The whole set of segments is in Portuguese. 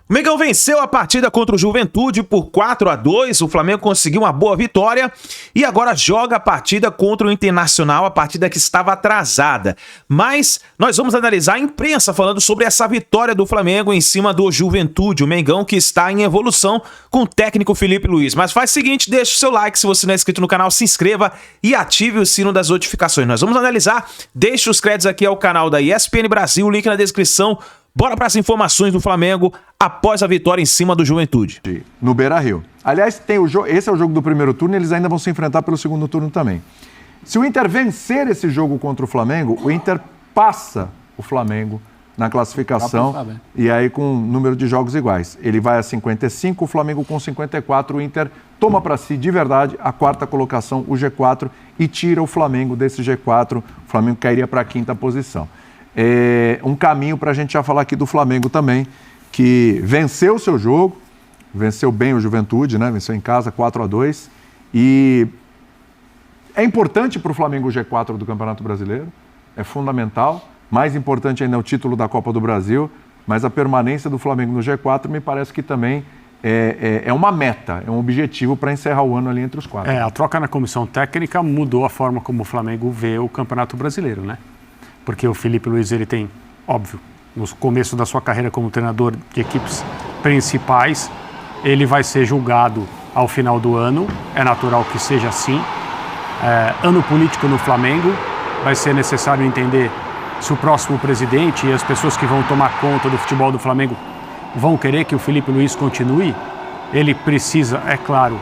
O Mengão venceu a partida contra o Juventude por 4-2, o Flamengo conseguiu uma boa vitória e agora joga a partida contra o Internacional, a partida que estava atrasada. Mas nós vamos analisar a imprensa falando sobre essa vitória do Flamengo em cima do Juventude, o Mengão que está em evolução com o técnico Felipe Luiz. Mas faz o seguinte, deixa o seu like, se você não é inscrito no canal, se inscreva e ative o sino das notificações. Nós vamos analisar, deixa os créditos aqui ao canal da ESPN Brasil, link na descrição. Bora para as informações do Flamengo após a vitória em cima do Juventude. No Beira-Rio. Aliás, esse é o jogo do primeiro turno e eles ainda vão se enfrentar pelo segundo turno também. Se o Inter vencer esse jogo contra o Flamengo, o Inter passa o Flamengo na classificação e aí com um número de jogos iguais. Ele vai a 55, o Flamengo com 54, o Inter toma para si de verdade a quarta colocação, o G4, e tira o Flamengo desse G4, o Flamengo cairia para a quinta posição. Um caminho para a gente já falar aqui do Flamengo também, que venceu o seu jogo, venceu bem o Juventude, né? Venceu em casa 4-2, e é importante para o Flamengo o G4 do Campeonato Brasileiro, é fundamental, mais importante ainda é o título da Copa do Brasil, mas a permanência do Flamengo no G4 me parece que também é uma meta, é um objetivo para encerrar o ano ali entre os quatro. A troca na comissão técnica mudou a forma como o Flamengo vê o Campeonato Brasileiro, né? Porque o Felipe Luiz, ele tem, óbvio, no começo da sua carreira como treinador de equipes principais, ele vai ser julgado ao final do ano, é natural que seja assim. Ano político no Flamengo, vai ser necessário entender se o próximo presidente e as pessoas que vão tomar conta do futebol do Flamengo vão querer que o Felipe Luiz continue. Ele precisa, é claro,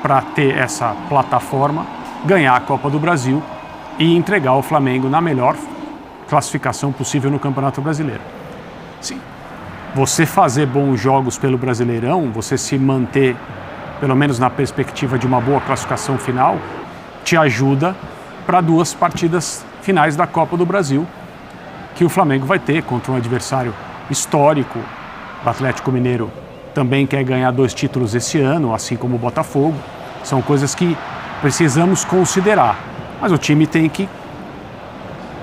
para ter essa plataforma, ganhar a Copa do Brasil e entregar o Flamengo na melhor classificação possível no Campeonato Brasileiro. Sim. Você fazer bons jogos pelo Brasileirão, você se manter, pelo menos na perspectiva de uma boa classificação final, te ajuda para 2 partidas finais da Copa do Brasil, que o Flamengo vai ter contra um adversário histórico. O Atlético Mineiro também quer ganhar 2 títulos esse ano, assim como o Botafogo. São coisas que precisamos considerar. Mas o time tem que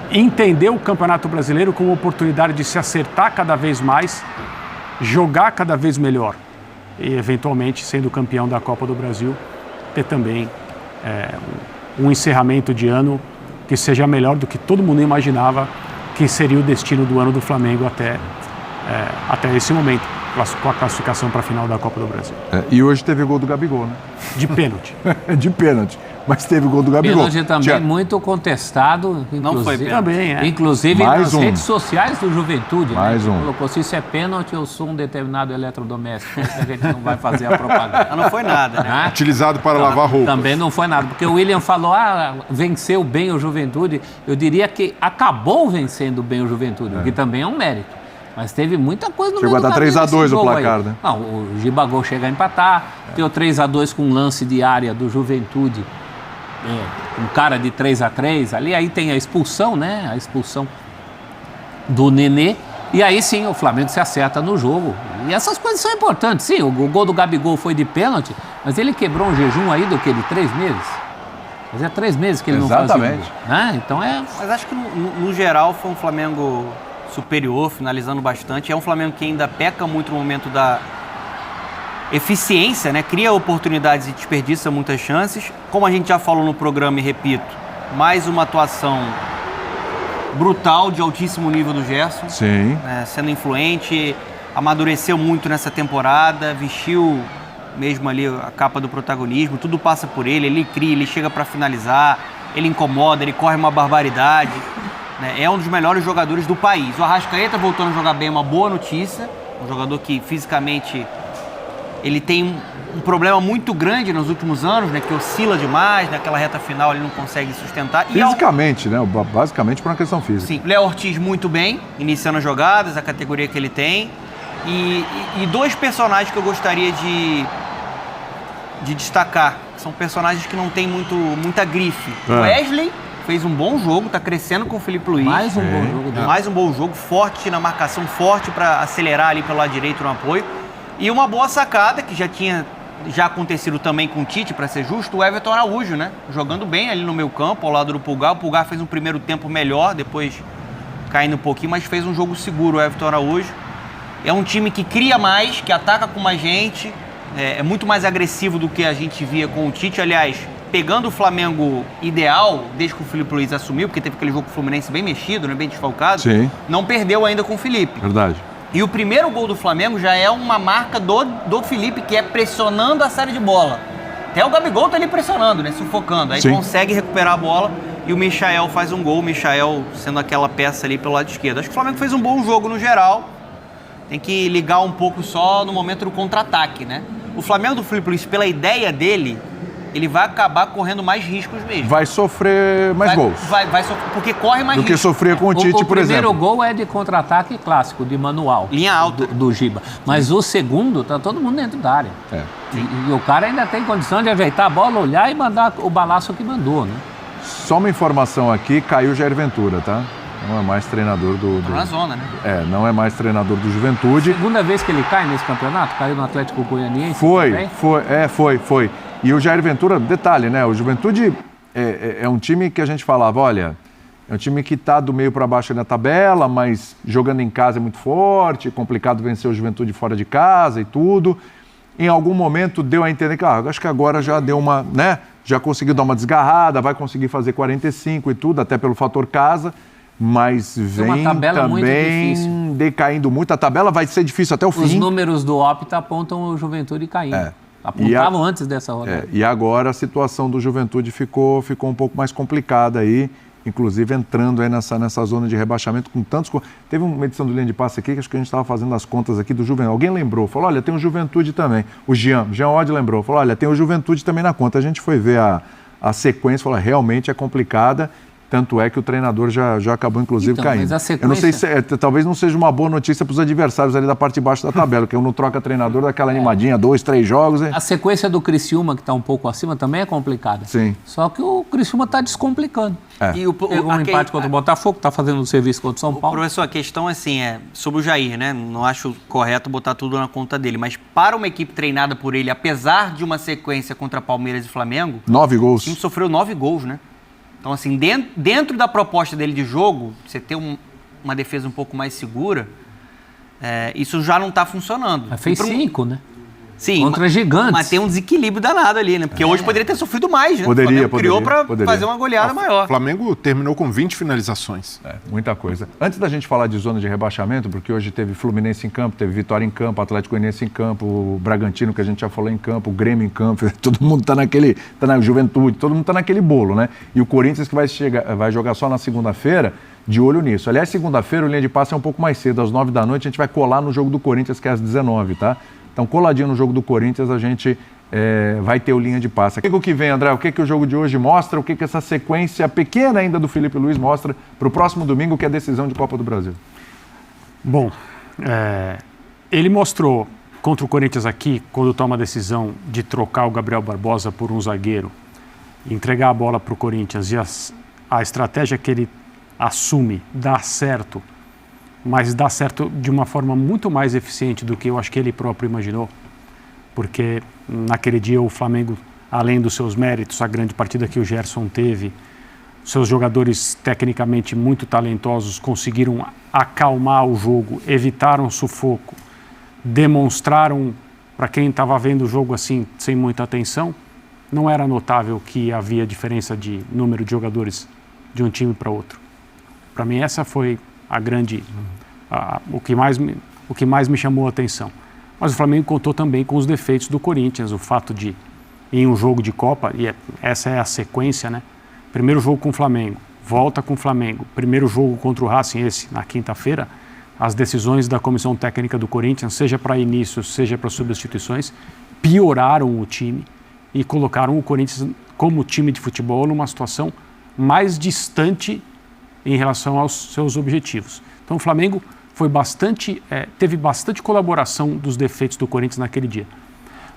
entender o Campeonato Brasileiro como oportunidade de se acertar cada vez mais, jogar cada vez melhor e, eventualmente, sendo campeão da Copa do Brasil, ter também um encerramento de ano que seja melhor do que todo mundo imaginava que seria o destino do ano do Flamengo até esse momento, com a classificação para a final da Copa do Brasil. E hoje teve o gol do Gabigol, né? De pênalti. De pênalti. Mas teve o gol do Gabigol. Pênalti também muito contestado, inclusive. Não foi pênalti. Também, Inclusive nas redes sociais do Juventude. Mais né? Colocou, se isso é pênalti, eu sou um determinado eletrodoméstico. A gente não vai fazer a propaganda. Não foi nada, né? Utilizado para lavar roupas. Também não foi nada, porque o William falou, venceu bem o Juventude. Eu diria que acabou vencendo bem o Juventude, o que também é um mérito. Mas teve muita coisa no Chegou a dar 3-2 o placar, né? Não, o Gibagol chega a empatar, tem o 3-2 com um lance de área do Juventude, um cara de 3-3 ali, aí tem a expulsão, né? A expulsão do Nenê, e aí sim o Flamengo se acerta no jogo. E essas coisas são importantes. Sim, o gol do Gabigol foi de pênalti, mas ele quebrou um jejum aí do que? De 3 meses? Fazia 3 meses que ele não fazia. Exatamente. Então Mas acho que no geral foi um Flamengo superior, finalizando bastante. É um Flamengo que ainda peca muito no momento da eficiência, né? Cria oportunidades e desperdiça muitas chances. Como a gente já falou no programa e repito, mais uma atuação brutal, de altíssimo nível do Gerson. Sim. Sendo influente, amadureceu muito nessa temporada, vestiu mesmo ali a capa do protagonismo, tudo passa por ele, ele cria, ele chega para finalizar, ele incomoda, ele corre uma barbaridade. É um dos melhores jogadores do país. O Arrascaeta voltando a jogar bem, uma boa notícia. Um jogador que fisicamente ele tem um problema muito grande nos últimos anos, né? Que oscila demais, naquela reta final ele não consegue sustentar. Fisicamente, né? Basicamente por uma questão física. Sim, Léo Ortiz muito bem, iniciando as jogadas, a categoria que ele tem. E 2 personagens que eu gostaria de destacar. São personagens que não têm muita grife. Wesley fez um bom jogo, está crescendo com o Felipe Luiz. Mais um bom jogo. Né? Mais um bom jogo, forte na marcação, forte para acelerar ali pelo lado direito no apoio. E uma boa sacada, que já tinha acontecido também com o Tite, para ser justo, o Everton Araújo, né? Jogando bem ali no meio campo, ao lado do Pulgar. O Pulgar fez um primeiro tempo melhor, depois caindo um pouquinho, mas fez um jogo seguro o Everton Araújo. É um time que cria mais, que ataca com mais gente, é muito mais agressivo do que a gente via com o Tite. Aliás, pegando o Flamengo ideal, desde que o Filipe Luiz assumiu, porque teve aquele jogo com o Fluminense bem mexido, né, bem desfalcado, Sim. não perdeu ainda com o Filipe. Verdade. E o primeiro gol do Flamengo já é uma marca do Filipe, que é pressionando a saída de bola. Até o Gabigol tá ali pressionando, né, sufocando. Aí consegue recuperar a bola e o Michael faz um gol. O Michael sendo aquela peça ali pelo lado esquerdo. Acho que o Flamengo fez um bom jogo no geral. Tem que ligar um pouco só no momento do contra-ataque, né? O Flamengo do Filipe Luiz, pela ideia dele, ele vai acabar correndo mais riscos mesmo. Vai sofrer mais gols. Vai sofrer, porque corre mais Do que riscos. sofrer com o Tite, por exemplo. O primeiro gol é de contra-ataque clássico, de manual. Linha alta. Do Giba. Mas o segundo, tá todo mundo dentro da área. E o cara ainda tem condição de ajeitar a bola, olhar e mandar o balaço que mandou, né? Só uma informação aqui, caiu o Jair Ventura, tá? Não é mais treinador do... Tá na zona, né? Não é mais treinador do Juventude. Segunda vez que ele cai nesse campeonato, caiu no Atlético Goianiense. Foi. E o Jair Ventura, detalhe, né? O Juventude é um time que a gente falava, olha, é um time que está do meio para baixo na tabela, mas jogando em casa é muito forte, complicado vencer o Juventude fora de casa e tudo. Em algum momento deu a entender que, acho que agora já deu uma, né? Já conseguiu dar uma desgarrada, vai conseguir fazer 45 e tudo, até pelo fator casa. Mas vem também decaindo muito. A tabela vai ser difícil até o fim. Os números do Opta apontam o Juventude caindo. Apontavam antes dessa rodada. E agora a situação do Juventude ficou um pouco mais complicada aí, inclusive entrando aí nessa zona de rebaixamento com tantos... Teve uma edição do Linha de Passe aqui, que acho que a gente estava fazendo as contas aqui do Juventude. Alguém lembrou, falou, olha, tem o Juventude também. O Jean Odd lembrou, falou, olha, tem o Juventude também na conta. A gente foi ver a sequência, falou, realmente é complicada. Tanto é que o treinador já acabou, inclusive, caindo. Mas a sequência... Eu não sei se talvez não seja uma boa notícia para os adversários ali da parte de baixo da tabela, que não troca treinador daquela animadinha, 2, 3 jogos. A sequência do Criciúma, que está um pouco acima, também é complicada. Sim. Só que o Criciúma está descomplicando. E pegou um empate contra o Botafogo, está fazendo o serviço contra o São Paulo. Professor, a questão assim, sobre o Jair, né? Não acho correto botar tudo na conta dele, mas para uma equipe treinada por ele, apesar de uma sequência contra Palmeiras e Flamengo... 9 gols. O time sofreu 9 gols, né? Então, assim, dentro da proposta dele de jogo, você ter uma defesa um pouco mais segura, isso já não está funcionando. Mas fez 5, né? Sim. Contra gigantes. Mas tem um desequilíbrio danado ali, né? Porque hoje poderia ter sofrido mais, né? Poderia. Criou para fazer uma goleada maior. O Flamengo terminou com 20 finalizações. Muita coisa. Antes da gente falar de zona de rebaixamento, porque hoje teve Fluminense em campo, teve Vitória em campo, Atlético Goianiense em campo, o Bragantino, que a gente já falou em campo, o Grêmio em campo, todo mundo tá na Juventude, todo mundo tá naquele bolo, né? E o Corinthians que vai jogar só na segunda-feira, de olho nisso. Aliás, segunda-feira o Linha de Passe é um pouco mais cedo, às 9 da noite, a gente vai colar no jogo do Corinthians, que é às 19, tá? Então, coladinho no jogo do Corinthians, a gente vai ter o Linha de Passe. O que vem, André? O que o jogo de hoje mostra? O que essa sequência pequena ainda do Filipe Luiz mostra para o próximo domingo, que é a decisão de Copa do Brasil? Bom, ele mostrou contra o Corinthians aqui, quando toma a decisão de trocar o Gabriel Barbosa por um zagueiro, entregar a bola para o Corinthians e a estratégia que ele assume dá certo, mas dá certo de uma forma muito mais eficiente do que eu acho que ele próprio imaginou, porque naquele dia o Flamengo, além dos seus méritos, a grande partida que o Gerson teve, seus jogadores tecnicamente muito talentosos conseguiram acalmar o jogo, evitaram sufoco, demonstraram para quem estava vendo o jogo assim, sem muita atenção, não era notável que havia diferença de número de jogadores de um time para outro. Para mim essa foi a grande, o que mais me chamou a atenção. Mas o Flamengo contou também com os defeitos do Corinthians, o fato de, em um jogo de Copa, e essa é a sequência, né? Primeiro jogo com o Flamengo, volta com o Flamengo, primeiro jogo contra o Racing, esse na quinta-feira, as decisões da comissão técnica do Corinthians, seja para início, seja para substituições, pioraram o time e colocaram o Corinthians como time de futebol numa situação mais distante em relação aos seus objetivos. Então o Flamengo teve bastante colaboração dos defeitos do Corinthians naquele dia.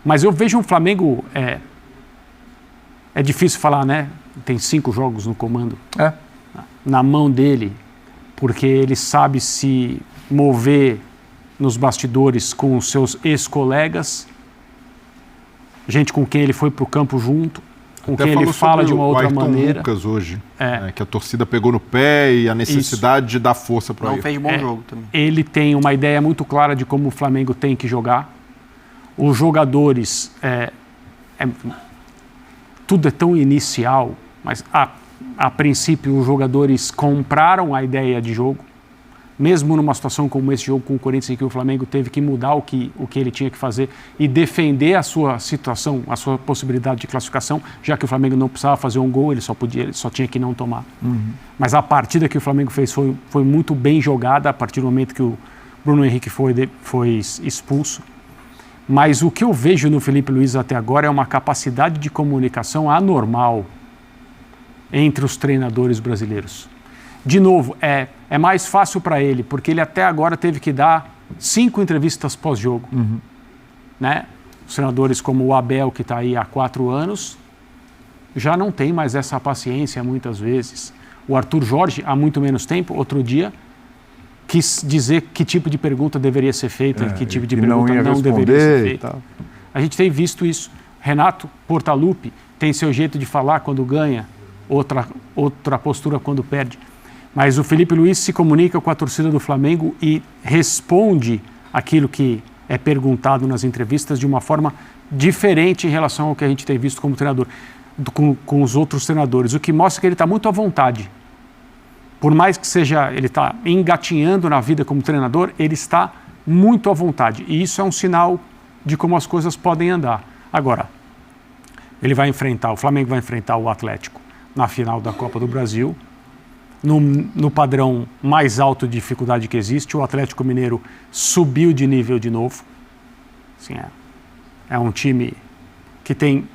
Mas eu vejo um Flamengo, é difícil falar, né? Tem 5 jogos no comando. Na mão dele, porque ele sabe se mover nos bastidores com os seus ex-colegas, gente com quem ele foi para o campo junto. com Até quem ele falou fala sobre de uma o outra Ayrton maneira. Lucas hoje, né, que a torcida pegou no pé e a necessidade de dar força para Não ele. fez bom jogo também. Ele tem uma ideia muito clara de como o Flamengo tem que jogar. Os jogadores, tudo é tão inicial, mas a princípio os jogadores compraram a ideia de jogo. Mesmo numa situação como esse jogo com o Corinthians, em que o Flamengo teve que mudar o que ele tinha que fazer e defender a sua situação, a sua possibilidade de classificação, já que o Flamengo não precisava fazer um gol, ele só tinha que não tomar. Mas a partida que o Flamengo fez foi muito bem jogada a partir do momento que o Bruno Henrique foi expulso. Mas o que eu vejo no Felipe Luiz até agora é uma capacidade de comunicação anormal entre os treinadores brasileiros. De novo, é mais fácil para ele, porque ele até agora teve que dar 5 entrevistas pós-jogo. Né? Os treinadores como o Abel, que está aí há 4 anos, já não tem mais essa paciência muitas vezes. O Arthur Jorge, há muito menos tempo, outro dia, quis dizer que tipo de pergunta deveria ser feita e que tipo de pergunta não deveria ser feita. A gente tem visto isso. Renato Portaluppi tem seu jeito de falar quando ganha, outra postura quando perde. Mas o Felipe Luiz se comunica com a torcida do Flamengo e responde aquilo que é perguntado nas entrevistas de uma forma diferente em relação ao que a gente tem visto como treinador, com os outros treinadores, o que mostra que ele está muito à vontade. Por mais que ele está engatinhando na vida como treinador, ele está muito à vontade. E isso é um sinal de como as coisas podem andar. Agora, o Flamengo vai enfrentar o Atlético na final da Copa do Brasil, no padrão mais alto de dificuldade que existe. O Atlético Mineiro subiu de nível de novo. Assim, é um time que tem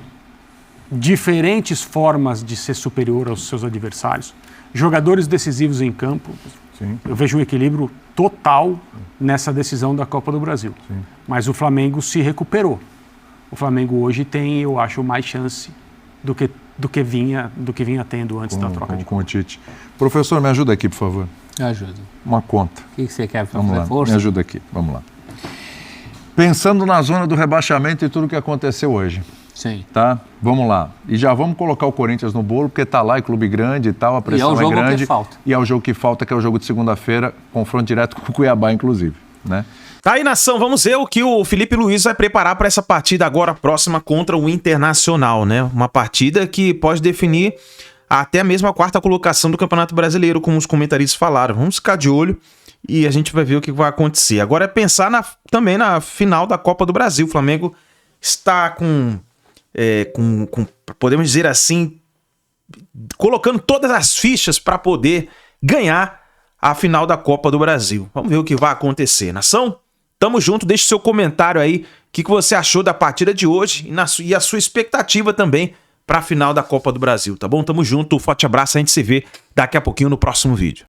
diferentes formas de ser superior aos seus adversários. Jogadores decisivos em campo. Sim. Eu vejo um equilíbrio total nessa decisão da Copa do Brasil. Sim. Mas o Flamengo se recuperou. O Flamengo hoje tem, eu acho, mais chance do que vinha tendo antes da troca de com o Tite. Professor, me ajuda aqui, por favor. Ajuda. Uma conta. O que você quer Vamos fazer lá, força? me ajuda aqui. Vamos lá. Pensando na zona do rebaixamento e tudo que aconteceu hoje, Sim. tá? Vamos lá. E já vamos colocar o Corinthians no bolo, porque tá lá, é clube grande e tal, a pressão o jogo é grande. que falta. E é o jogo que falta, que é o jogo de segunda-feira, confronto direto com o Cuiabá, inclusive, né? Tá aí, nação, vamos ver o que o Felipe Luiz vai preparar para essa partida agora próxima contra o Internacional, né? Uma partida que pode definir até mesmo a 4ª colocação do Campeonato Brasileiro, como os comentaristas falaram. Vamos ficar de olho e a gente vai ver o que vai acontecer. Agora é pensar também na final da Copa do Brasil. O Flamengo está com podemos dizer assim, colocando todas as fichas para poder ganhar a final da Copa do Brasil. Vamos ver o que vai acontecer. Nação, tamo junto, deixe seu comentário aí, o que você achou da partida de hoje e a sua expectativa também para a final da Copa do Brasil, tá bom? Tamo junto, forte abraço, a gente se vê daqui a pouquinho no próximo vídeo.